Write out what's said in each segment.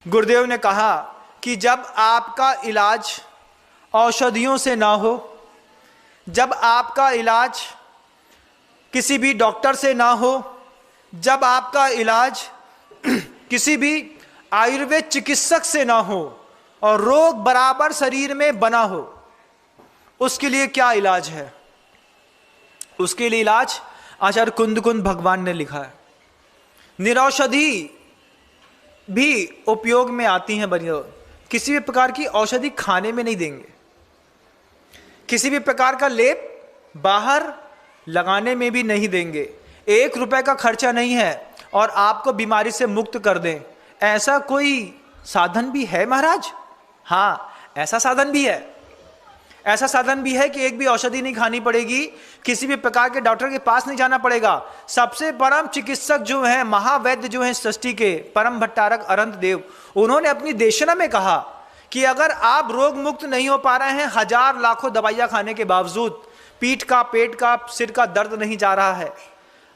गुरुदेव ने कहा कि जब आपका इलाज औषधियों से ना हो, जब आपका इलाज किसी भी डॉक्टर से ना हो, जब आपका इलाज किसी भी आयुर्वेद चिकित्सक से ना हो और रोग बराबर शरीर में बना हो, उसके लिए क्या इलाज है? उसके लिए इलाज आचार्य कुंद भगवान ने लिखा है। निरौषधि भी उपयोग में आती हैं बनियो, किसी भी प्रकार की औषधि खाने में नहीं देंगे, किसी भी प्रकार का लेप बाहर लगाने में भी नहीं देंगे, 1 रुपए का खर्चा नहीं है और आपको बीमारी से मुक्त कर दें। ऐसा कोई साधन भी है महाराज? हाँ, ऐसा साधन भी है। ऐसा साधन भी है कि एक भी औषधि नहीं खानी पड़ेगी, किसी भी प्रकार के डॉक्टर के पास नहीं जाना पड़ेगा। सबसे परम चिकित्सक जो हैं, महावैद्य जो हैं सृष्टि के, परम भट्टारक अनंत देव, उन्होंने अपनी देशना में कहा कि अगर आप रोग मुक्त नहीं हो पा रहे हैं, 1000 लाखों दवाइयां खाने के बावजूद, पीठ का, पेट का, सिर का दर्द नहीं जा रहा है,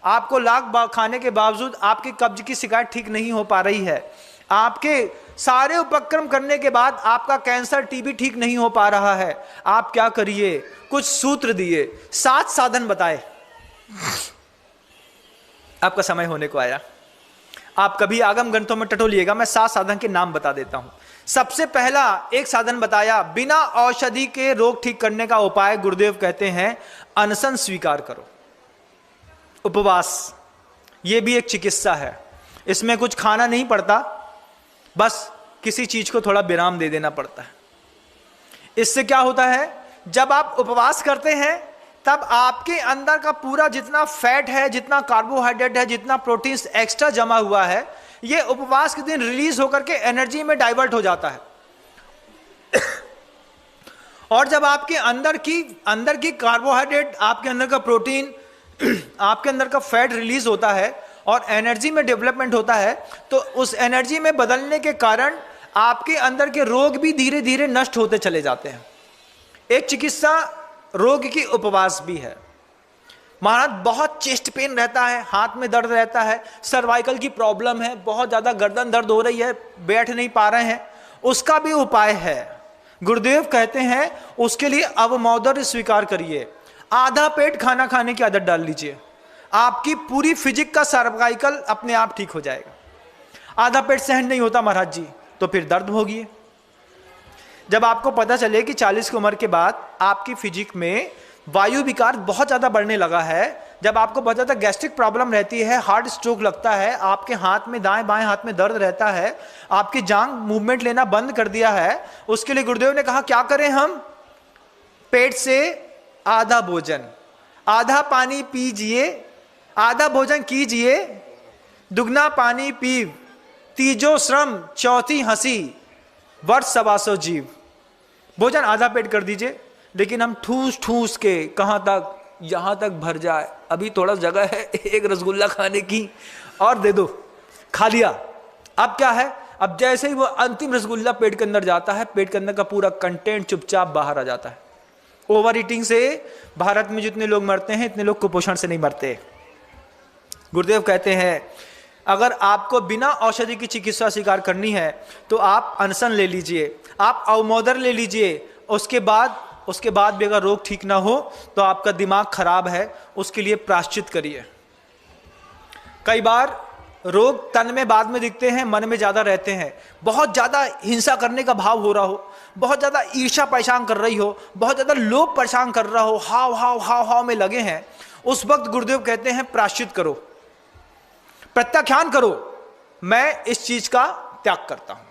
आपको लाख खाने के बावजूद आपकी कब्ज की शिकायत ठीक नहीं हो पा रही है, आपके सारे उपक्रम करने के बाद आपका कैंसर, टीबी ठीक नहीं हो पा रहा है, आप क्या करिए? कुछ सूत्र दिए, 7 साधन बताए। आपका समय होने को आया, आप कभी आगम ग्रंथों में टटोलिएगा, मैं 7 साधन के नाम बता देता हूं। सबसे पहला एक साधन बताया, बिना औषधि के रोग ठीक करने का उपाय गुरुदेव कहते हैं अनशन स्वीकार करो, उपवास। यह भी एक चिकित्सा है, इसमें कुछ खाना नहीं पड़ता, बस किसी चीज को थोड़ा विराम दे देना पड़ता है। इससे क्या होता है, जब आप उपवास करते हैं तब आपके अंदर का पूरा जितना फैट है, जितना कार्बोहाइड्रेट है, जितना प्रोटीन एक्स्ट्रा जमा हुआ है, यह उपवास के दिन रिलीज होकर के एनर्जी में डाइवर्ट हो जाता है। और जब आपके अंदर की कार्बोहाइड्रेट, आपके अंदर का प्रोटीन, आपके अंदर का फैट रिलीज होता है और एनर्जी में डेवलपमेंट होता है, तो उस एनर्जी में बदलने के कारण आपके अंदर के रोग भी धीरे धीरे नष्ट होते चले जाते हैं। एक चिकित्सा रोग की उपवास भी है। महाराज बहुत चेस्ट पेन रहता है, हाथ में दर्द रहता है, सर्वाइकल की प्रॉब्लम है, बहुत ज्यादा गर्दन दर्द हो रही है, बैठ नहीं पा रहे हैं, उसका भी उपाय है। गुरुदेव कहते हैं उसके लिए अवमौदर्य स्वीकार करिए, आधा पेट खाना खाने की आदत डाल लीजिए, आपकी पूरी फिजिक का सर्वाइकल अपने आप ठीक हो जाएगा। आधा पेट सहन नहीं होता महाराज जी, तो फिर दर्द भोगिए। जब आपको पता चले कि 40 की उम्र के बाद आपकी फिजिक में वायु विकार बहुत ज्यादा बढ़ने लगा है, जब आपको बहुत ज्यादा गैस्ट्रिक प्रॉब्लम रहती है, हार्ट स्ट्रोक लगता है, आपके हाथ में, दाएं बाएं हाथ में दर्द रहता है, आपकी जांघ मूवमेंट लेना बंद कर दिया है, उसके लिए गुरुदेव ने कहा क्या करें हम? पेट से आधा भोजन, आधा पानी पीजिए, आधा भोजन कीजिए, दुगना पानी पीव, तीजो श्रम चौथी हंसी, वर्ष 125 जीव। भोजन आधा पेट कर दीजिए, लेकिन हम ठूस ठूस के कहां तक, यहां तक भर जाए, अभी थोड़ा जगह है एक रसगुल्ला खाने की और दे दो, खा लिया। अब क्या है, अब जैसे ही वो अंतिम रसगुल्ला पेट के अंदर जाता है, पेट के अंदर का पूरा कंटेंट चुपचाप बाहर आ जाता है। ओवर ईटिंग से भारत में जितने लोग मरते हैं, इतने लोग कुपोषण से नहीं मरते। गुरुदेव कहते हैं अगर आपको बिना औषधि की चिकित्सा स्वीकार करनी है तो आप अनशन ले लीजिए, आप अवमोदर ले लीजिए, उसके बाद भी अगर रोग ठीक ना हो तो आपका दिमाग खराब है, उसके लिए प्रायश्चित करिए। कई बार रोग तन में बाद में दिखते हैं, मन में ज्यादा रहते हैं। बहुत ज्यादा हिंसा करने का भाव हो रहा हो, बहुत ज्यादा ईर्ष्या परेशान कर रही हो, बहुत ज्यादा लोभ परेशान कर रहा हो, हाव हाव हाव हाव में लगे हैं, उस वक्त गुरुदेव कहते हैं प्रायश्चित करो, प्रत्याख्यान करो, मैं इस चीज का त्याग करता हूं।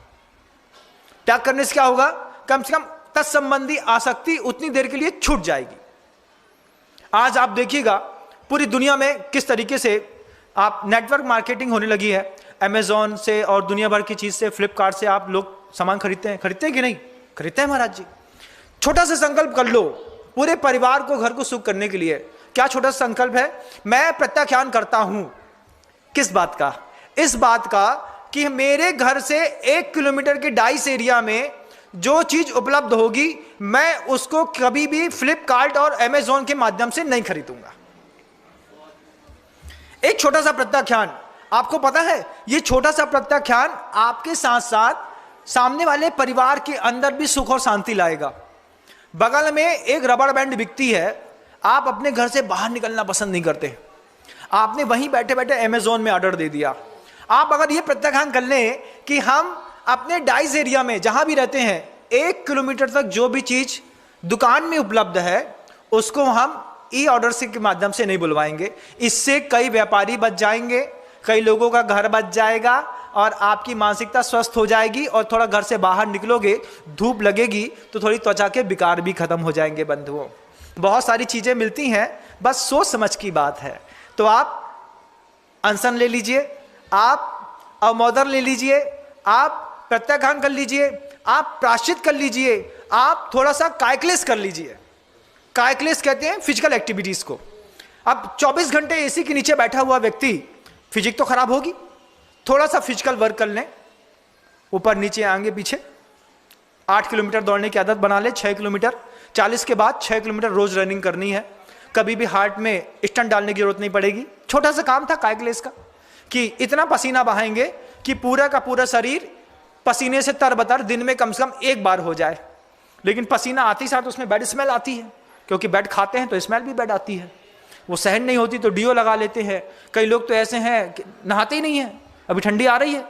त्याग करने से क्या होगा, कम से कम तत्संबंधी आसक्ति उतनी देर के लिए छूट जाएगी। आज आप देखिएगा पूरी दुनिया में किस तरीके से आप नेटवर्क मार्केटिंग होने लगी है। अमेजॉन से और दुनिया भर की चीज से, फ्लिपकार्ट से आप लोग सामान खरीदते हैं कि नहीं? खरीदते हैं महाराज जी। छोटा सा संकल्प कर लो पूरे परिवार को, घर को सुख करने के लिए। क्या छोटा सा संकल्प है? मैं प्रत्याख्यान करता हूं। किस बात का? इस बात का कि मेरे घर से 1 किलोमीटर के डाइस एरिया में जो चीज उपलब्ध होगी, मैं उसको कभी भी फ्लिपकार्ट और अमेजॉन के माध्यम से नहीं खरीदूंगा। एक छोटा सा प्रत्याख्यान। आपको पता है ये छोटा सा प्रत्याख्यान आपके साथ साथ सामने वाले परिवार के अंदर भी सुख और शांति लाएगा। बगल में एक रबड़ बैंड बिकती है, आप अपने घर से बाहर निकलना पसंद नहीं करते, आपने वहीं बैठे बैठे अमेजोन में ऑर्डर दे दिया। आप अगर ये प्रत्याख्यान कर लें कि हम अपने डाइस एरिया में जहां भी रहते हैं 1 किलोमीटर तक जो भी चीज दुकान में उपलब्ध है उसको हम ई ऑर्डर से के माध्यम से नहीं बुलवाएंगे। इससे कई व्यापारी बच जाएंगे, कई लोगों का घर बच जाएगा और आपकी मानसिकता स्वस्थ हो जाएगी। और थोड़ा घर से बाहर निकलोगे, धूप लगेगी तो थोड़ी त्वचा के विकार भी खत्म हो जाएंगे। बंधुओं, बहुत सारी चीजें मिलती हैं, बस सोच समझ की बात है। तो आप अनशन ले लीजिए, आप अवमोदन ले लीजिए, आप प्रत्याख्यान कर लीजिए, आप प्रायश्चित कर लीजिए, आप थोड़ा सा कायक्लेस कर लीजिए। कायक्लेस कहते हैं फिजिकल एक्टिविटीज को। अब 24 घंटे एसी के नीचे बैठा हुआ व्यक्ति, फिजिक तो खराब होगी, थोड़ा सा फिजिकल वर्क कर लें, ऊपर नीचे आगे पीछे। 8 किलोमीटर दौड़ने की आदत बना ले, 6 किलोमीटर, 40 के बाद 6 किलोमीटर रोज रनिंग करनी है। कभी भी हार्ट में स्टंट डालने की जरूरत नहीं पड़ेगी। छोटा सा काम था कायक्लेस का कि इतना पसीना बहाएंगे कि पूरा का पूरा शरीर पसीने से तरबतर दिन में कम से कम 1 बार हो जाए। लेकिन पसीना आते ही साथ उसमें बैड स्मेल आती है, क्योंकि बैड खाते हैं तो स्मेल भी बैड आती है। वो सहन नहीं होती तो डीओ लगा लेते हैं। कई लोग तो ऐसे हैं कि नहाते ही नहीं है, अभी ठंडी आ रही है,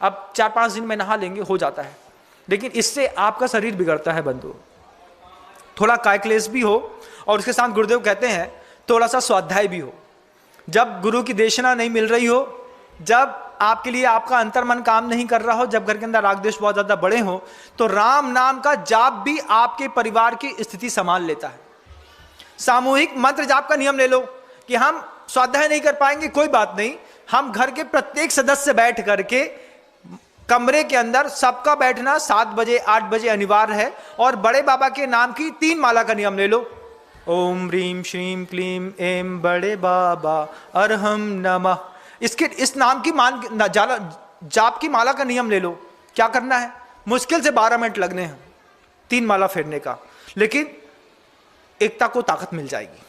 अब 4-5 दिन में नहा लेंगे, हो जाता है। लेकिन इससे आपका शरीर बिगड़ता है बंधु। थोड़ा कायक्लेस भी हो और उसके साथ गुरुदेव कहते हैं थोड़ा सा स्वाध्याय भी हो। जब गुरु की देशना नहीं मिल रही हो, जब आपके लिए आपका अंतर्मन काम नहीं कर रहा हो, जब घर के अंदर राग द्वेष बहुत ज्यादा बड़े हो, तो राम नाम का जाप भी आपके परिवार की स्थिति संभाल लेता है। सामूहिक मंत्र जाप का नियम ले लो कि हम स्वाध्याय नहीं कर पाएंगे, कोई बात नहीं, हम घर के प्रत्येक सदस्य बैठ करके कमरे के अंदर सबका बैठना 7 बजे 8 बजे अनिवार्य है। और बड़े बाबा के नाम की 3 माला का नियम ले लो। ओम ह्रीम श्रीम क्लीम एम बड़े बाबा अरहम नमः। इस नाम की जाप की माला का नियम ले लो। क्या करना है? मुश्किल से 12 मिनट लगने हैं 3 माला फेरने का, लेकिन एकता को ताकत मिल जाएगी।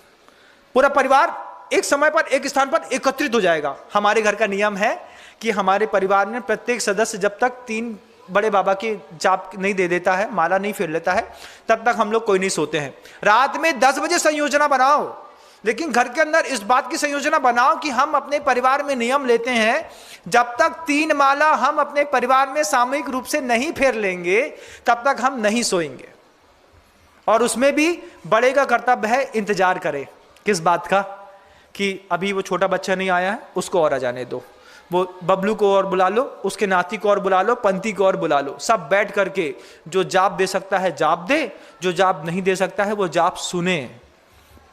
पूरा परिवार एक समय पर एक स्थान पर एकत्रित हो जाएगा। हमारे घर का नियम है कि हमारे परिवार में प्रत्येक सदस्य जब तक 3 बड़े बाबा के जाप नहीं दे देता है, माला नहीं फेर लेता है, तब तक हम लोग कोई नहीं सोते हैं। रात में 10 बजे संयोजना बनाओ, लेकिन घर के अंदर इस बात की संयोजना बनाओ कि हम अपने परिवार में नियम लेते हैं, जब तक 3 माला हम अपने परिवार में सामूहिक रूप से नहीं फेर लेंगे तब तक हम नहीं सोएंगे। और उसमें भी बड़े का कर्तव्य है इंतजार करें। किस बात का? कि अभी वो छोटा बच्चा नहीं आया है, उसको और आ जाने दो, वो बबलू को और बुला लो, उसके नाती को और बुला लो, पंथी को और बुला लो। सब बैठ करके जो जाप दे सकता है जाप दे, जो जाप नहीं दे सकता है वो जाप सुने।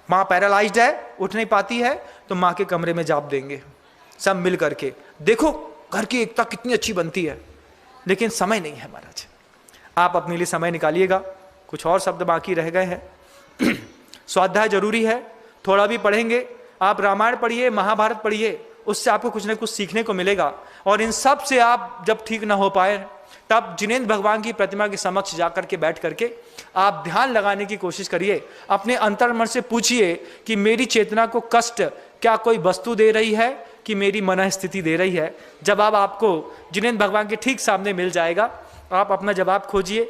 माँ पैरालाइज्ड है, उठ नहीं पाती है, तो माँ के कमरे में जाप देंगे सब मिल करके। देखो घर की एकता कितनी अच्छी बनती है। लेकिन समय नहीं है महाराज, आप अपने लिए समय निकालिएगा। कुछ और शब्द बाकी रह गए हैं। स्वाध्याय जरूरी है, थोड़ा भी पढ़ेंगे आप, रामायण पढ़िए, महाभारत पढ़िए, उससे आपको कुछ ना कुछ सीखने को मिलेगा। और इन सब से आप जब ठीक ना हो पाए तब जिनेंद्र भगवान की प्रतिमा के समक्ष जाकर के बैठ करके आप ध्यान लगाने की कोशिश करिए। अपने अंतर्मन से पूछिए कि मेरी चेतना को कष्ट क्या कोई वस्तु दे रही है कि मेरी मन स्थिति दे रही है। जवाब आपको जिनेंद्र भगवान के ठीक सामने मिल जाएगा। आप अपना जवाब खोजिए।